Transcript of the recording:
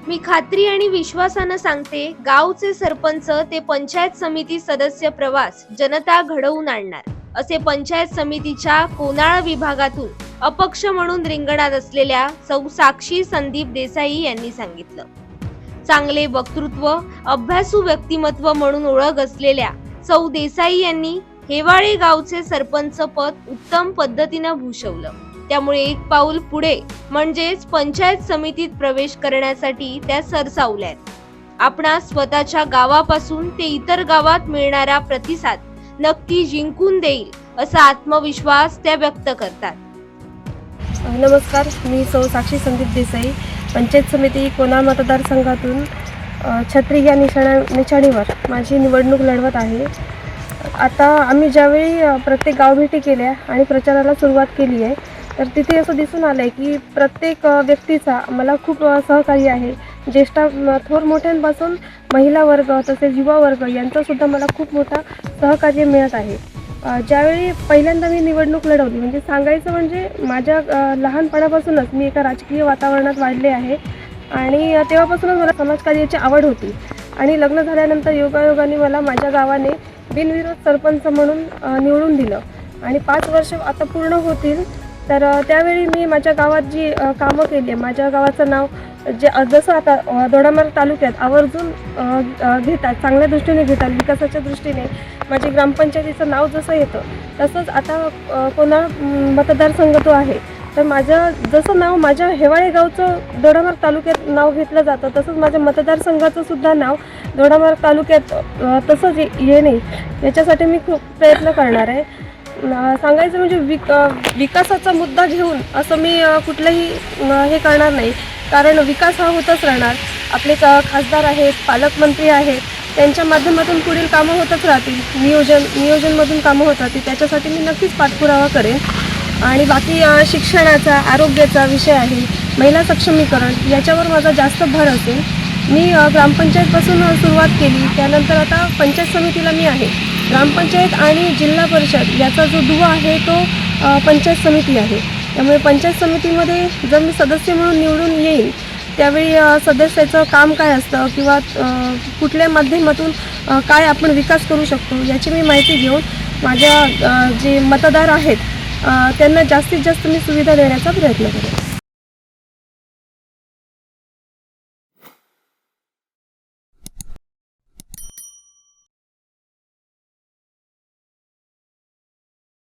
मी खात्री आणि विश्वासानं सांगते, गावचे सरपंच ते पंचायत समिती सदस्य प्रवास जनता घडवून आणणार, असे पंचायत समितीच्या कोनाळा विभागातून अपक्ष म्हणून रिंगणात असलेल्या सौ साक्षी संदीप देसाई यांनी सांगितलं. चांगले वक्तृत्व, अभ्यासू व्यक्तिमत्व म्हणून ओळख असलेल्या सौ देसाई यांनी हेवाळे गावचे सरपंच पद उत्तम पद्धतीने भूषवलं. त्यामुळे एक पाऊल पुढे म्हणजेच पंचायत समितीत प्रवेश करण्यासाठी त्या सरसावल्यात. आपणा स्वतःच्या गावापासून ते इतर गावात मिळणारा प्रतिसाद नक्की जिंकून देईल असा आत्मविश्वास त्या व्यक्त करतात. नमस्कार, मी सौ साक्षी संदीप देसाई, पंचायत समिती कोनाळ मतदारसंघातून छत्री या निशाणीवर माझी निवडणूक लढवत आहे. आता आम्ही ज्यावेळी प्रत्येक गावभेटी केल्या आणि प्रचाराला सुरुवात केली आहे, तर तिथे असं दिसून आलं आहे की प्रत्येक व्यक्तीचा मला खूप सहकार्य आहे. ज्येष्ठ थोर मोठ्यांपासून महिला वर्ग तसेच युवा वर्ग यांचासुद्धा मला खूप मोठा सहकार्य मिळत आहे. ज्यावेळी पहिल्यांदा मी निवडणूक लढवली, म्हणजे सांगायचं म्हणजे माझ्या लहानपणापासूनच मी एका राजकीय वातावरणात वाढले आहे आणि तेव्हापासूनच मला समाजकार्याची आवड होती. आणि लग्न झाल्यानंतर योगायोगाने मला माझ्या गावाने बिनविरोध सरपंच म्हणून निवडून दिलं आणि 5 वर्ष आता पूर्ण होतील. तर त्यावेळी मी माझ्या गावात जी कामं केली आहे, माझ्या गावाचं नाव जसं आता दोडामार्ग तालुक्यात आवर्जून घेतात, चांगल्या दृष्टीने घेतात, विकासाच्या दृष्टीने माझी ग्रामपंचायतीचं नाव जसं येतं तसंच आता कोनाळ मतदारसंघ तो आहे, तर माझं जसं नाव माझ्या हेवाळे गावचं दोडामार्ग तालुक्यात नाव घेतलं जातं, तसंच माझ्या मतदारसंघाचं सुद्धा नाव दोडामार्ग तालुक्यात तसंच येणे याच्यासाठी मी खूप प्रयत्न करणार आहे. सांगायचं म्हणजे विकासाचा मुद्दा घेऊन असं मी कुठलंही हे करणार नाही, कारण विकास हा होतच राहणार. आपले खासदार आहेत, पालकमंत्री आहेत, त्यांच्या माध्यमातून पुढील कामं होतच राहतील, नियोजनमधून कामं होत राहतील. त्याच्यासाठी मी नक्कीच पाठपुरावा करेन. आणि बाकी शिक्षणाचा, आरोग्याचा विषय आहे, महिला सक्षमीकरण याच्यावर माझा जास्त भर असेल. मी ग्रामपंचायतपासून सुरुवात केली, त्यानंतर आता पंचायत समितीला मी आहे. ग्रामपंचायत आणि जिल्हा परिषद याचा जो दुवा आहे तो पंचायत समिती आहे. त्यामुळे पंचायत समितीमध्ये जर मी सदस्य म्हणून निवडून येईल, त्यावेळी सदस्याचं काम काय असतं किंवा कुठल्या माध्यमातून काय आपण विकास करू शकतो याची मी माहिती घेऊन माझ्या जे मतदार आहेत त्यांना जास्तीत जास्त मी सुविधा देण्याचा प्रयत्न करेन.